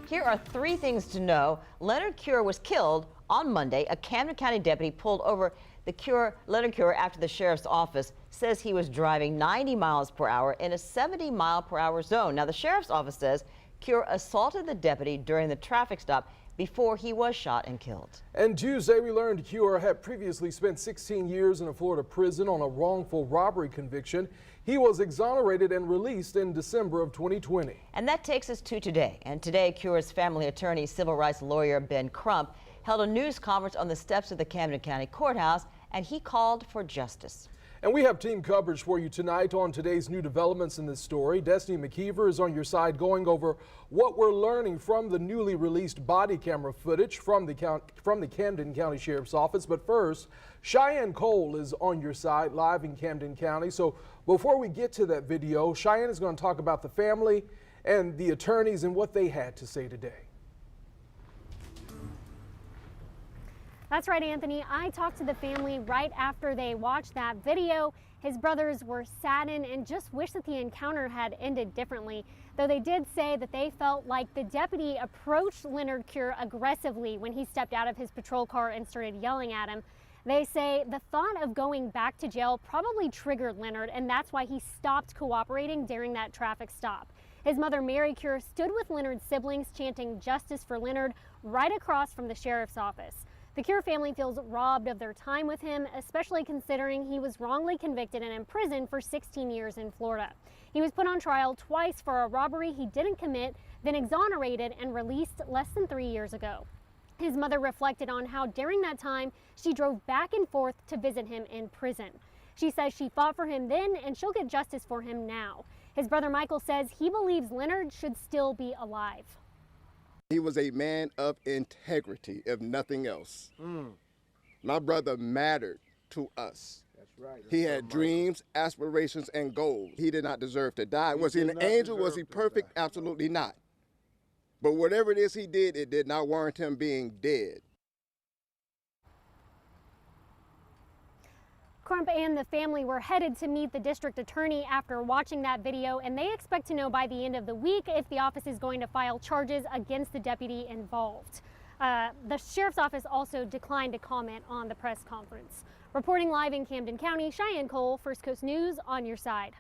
Here are 3 things to know. Leonard Cure was killed on Monday. A Camden County deputy pulled over Leonard Cure after the sheriff's office says he was driving 90 miles per hour in a 70-mile-per-hour zone. Now, the sheriff's office says Cure assaulted the deputy during the traffic stop before he was shot and killed. And Tuesday, we learned Cure had previously spent 16 years in a Florida prison on a wrongful robbery conviction. He was exonerated and released in December of 2020. And that takes us to today. And today, Cure's family attorney, civil rights lawyer Ben Crump, held a news conference on the steps of the Camden County Courthouse, and he called for justice. And we have team coverage for you tonight on today's new developments in this story. Destiny McKeever is on your side going over what we're learning from the newly released body camera footage from the Camden County Sheriff's Office. But first, Cheyenne Cole is on your side live in Camden County. So before we get to that video, Cheyenne is going to talk about the family and the attorneys and what they had to say today. That's right, Anthony. I talked to the family right after they watched that video. His brothers were saddened and just wish that the encounter had ended differently, though they did say that they felt like the deputy approached Leonard Cure aggressively when he stepped out of his patrol car and started yelling at him. They say the thought of going back to jail probably triggered Leonard, and that's why he stopped cooperating during that traffic stop. His mother, Mary Cure, stood with Leonard's siblings chanting "Justice for Leonard" right across from the sheriff's office. The Cure family feels robbed of their time with him, especially considering he was wrongly convicted and imprisoned for 16 years in Florida. He was put on trial twice for a robbery he didn't commit, then exonerated and released less than 3 years ago. His mother reflected on how during that time she drove back and forth to visit him in prison. She says she fought for him then and she'll get justice for him now. His brother Michael says he believes Leonard should still be alive. He was a man of integrity, if nothing else. My brother mattered to us. That's right. He had dreams, aspirations, and goals. He did not deserve to die. Was he an angel? Was he perfect? Absolutely not. But whatever it is he did, it did not warrant him being dead. Crump and the family were headed to meet the district attorney after watching that video, and they expect to know by the end of the week if the office is going to file charges against the deputy involved. The sheriff's office also declined to comment on the press conference. Reporting live in Camden County, Cheyenne Cole, First Coast News, on your side.